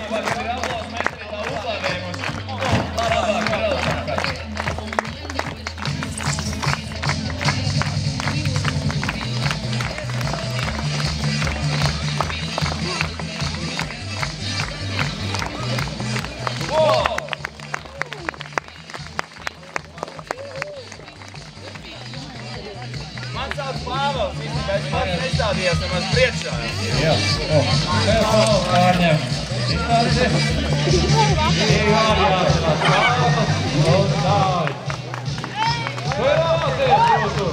Man sauc Pāvels, es pats nestādījos nemaz priekšā. Jā, Pāvels pārņem. Izstādi. Jāsaka, Pāvels un Dāvis. Vai vēlaties jūsu?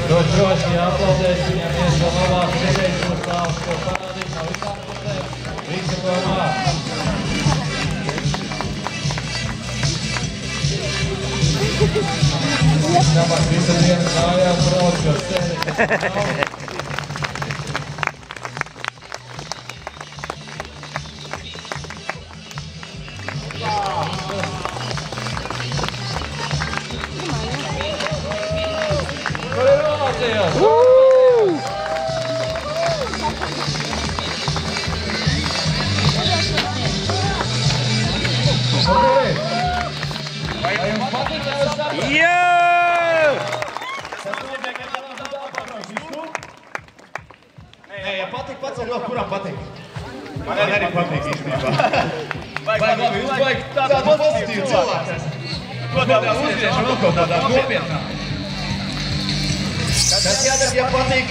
Droši jāaplaudēs viņam iesā labāk redzēšanas stāvs, ko parādīt no visām pusēm. Visu, ko māk. Tāpēc visu dienu kājās brauc, kas tevi. Kur ir Vācijās? Vai jums patīk tev saprast? Jā! Nē, ja patīk, pats ar roku, kuram patīk? Man arī patīk īstenībā. Vai labi, jūs vajag tādu pozitīvu cilvēku esat? Ko tādā uzriešu vēl kaut tādā nopietnā? Kas jādara, ja patīk?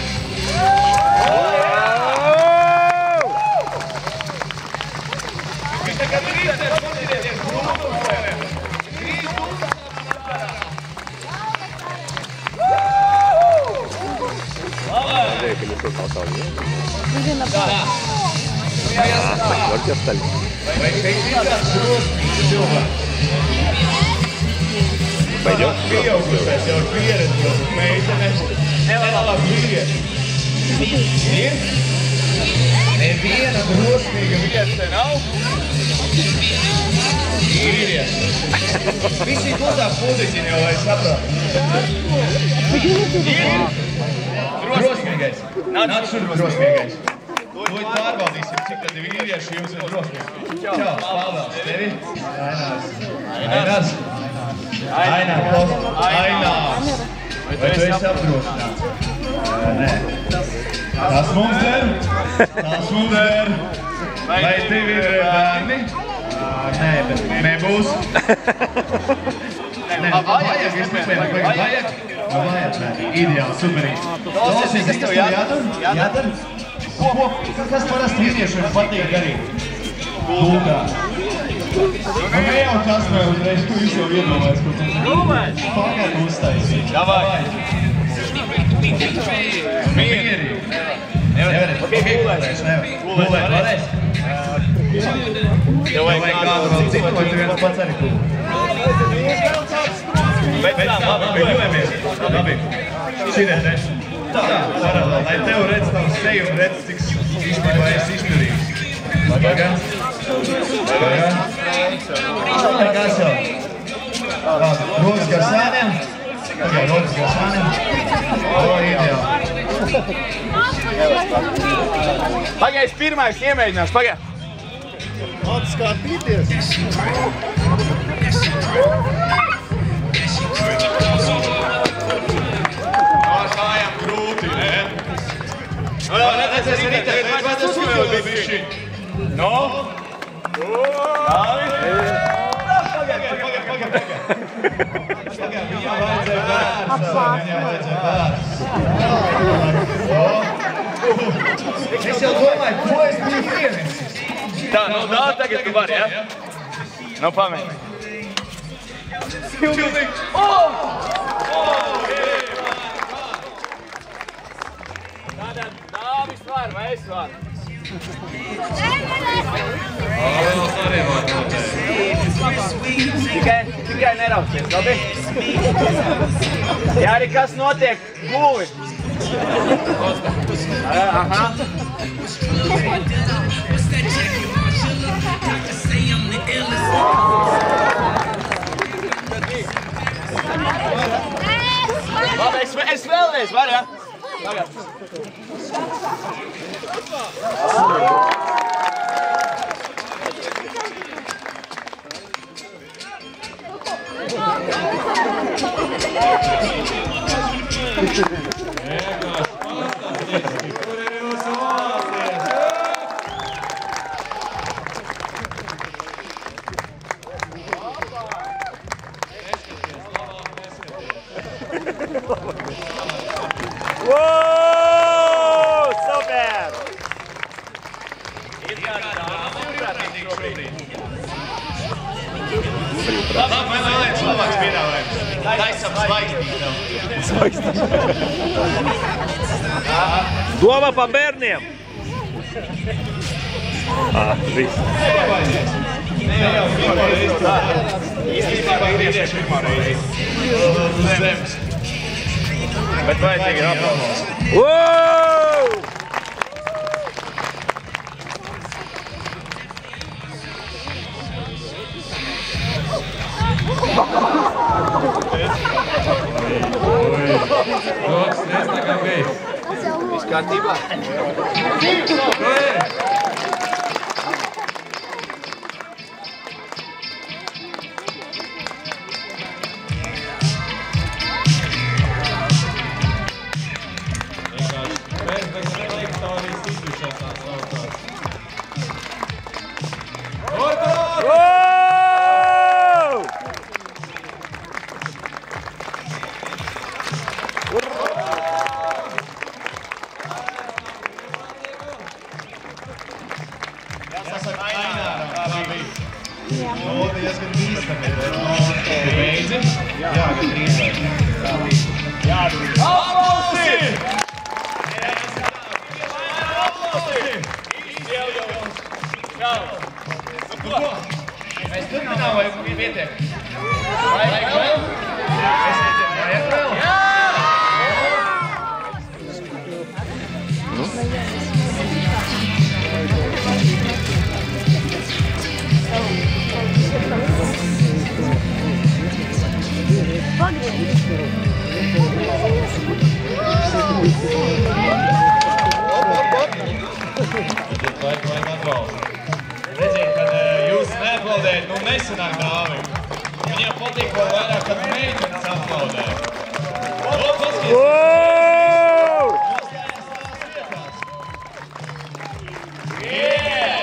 Viņš tagad rīties, patīties, grūtums vai ne? Только остальные. Пойдем? Neviena drosmīga vieta nav. Vīrieši. Visi klotā pozitīvi jau, lai saprāt. Drosmīgais. Nāc šurp drosmīgais. Lūdzu pārbaudīsim, cik tad vīrieši jums ir drosmīgi. Čau, Pāvels, tevi? Ainās. Ainās. Vai tu esi apdrošināts? Nē. Tas mums der. Vai tev ir bērni? Nē, bet nebūs. Nē, vajag, es nepēju, vajag. Vajag, nē, ideāli, superīgi. Klausies, kas tev jādara? Kas parasti vīriešiem patīk darīt? Gultā. Nu, jau tas vai uzreiz, tu visu jau iedomājies, ko tu pagādu uztaisīt. Davai. Mierīgi. Nevarēs. Gulēt varēs? Tev vajag kādu vēl citu, vai tu viens pats arī gulēt? Pēc tam, labi, gulēmies. Labi. Šitien, ne? Tā, paralēli, lai tev redz tavu seju un redz, cik īstenībā esi izturīgs. Pagā? Kas jau? Rokas gar sāniem? Pagā, rokas gar sāniem? O, ideāli. Pagā, es pirmais iemēģināšu, pagā. Atskatīties! Kājām grūti, ne? Redzēs, vai tas uzvēl bišķi? No? Dāvi? Pagā. Viņam vajadzēja vērts. Es jau domāju, ko es biju ienesis. Tā, nu dāvi tagad tu vari, ja? Nu, pamēģi. Pilnīgi! Tātad Dāvis var, vai es varu? Pāvels arī var noteikt. Tikai neraucies, labi? Ja arī kas notiek, guvi. Aha. Labi, es vēlreiz varu, ja? Wow, super! Labi, liec, labāks piedāvājums. Taisam zvaigznīti. Doma pa bērniem! Viss. Ne jau pirmo reizi tā. Īstenībā vīrieši pirmo reizi. Zemes. Bet vajadzīgi ir aplausos. Wow! Dots, stress tā kā bijis. Viss kārtībā? Jāsaka, Aināram, kā bija. No, diezgan bīstami. Tu beidzi? Jā, gan drīzāk. Jā, aplausi! Nu ko? Mēs turpinām vai pietiek? Vajag vēl? Vajag vēl? Jā! Vajag atbalstu. Redziet, kad jūs neaplaudējat, nu nesanāk dāvi. Viņiem patīk vēl vairāk, kad meitenes aplaudē. Wow! Yeah!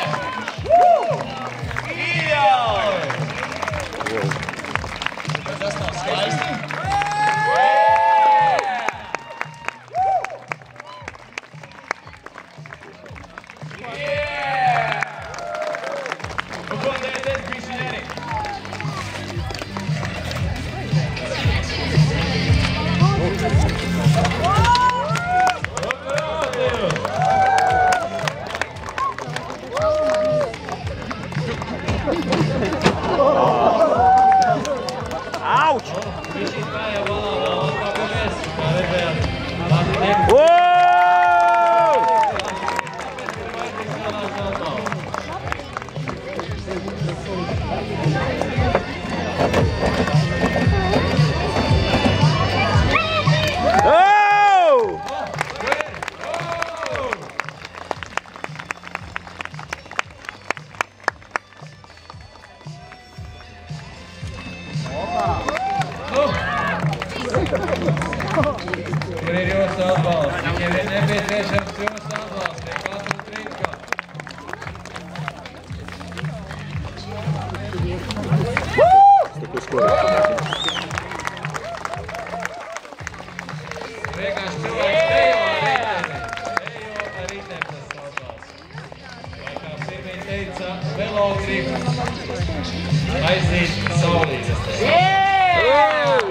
Tas nav skaisti? Nu ko, dēļ, bišķi Erik? Auč! Kur ir jūsu atbalsts? Viņiem ir nepieciešams jūsu atbalsts, pie katru trīkā. Vienkārši cilvēks tejo ar ritēm tas saucās. Vai kā Sirmīna teica, velogrips aizīt saulītes. Yeah!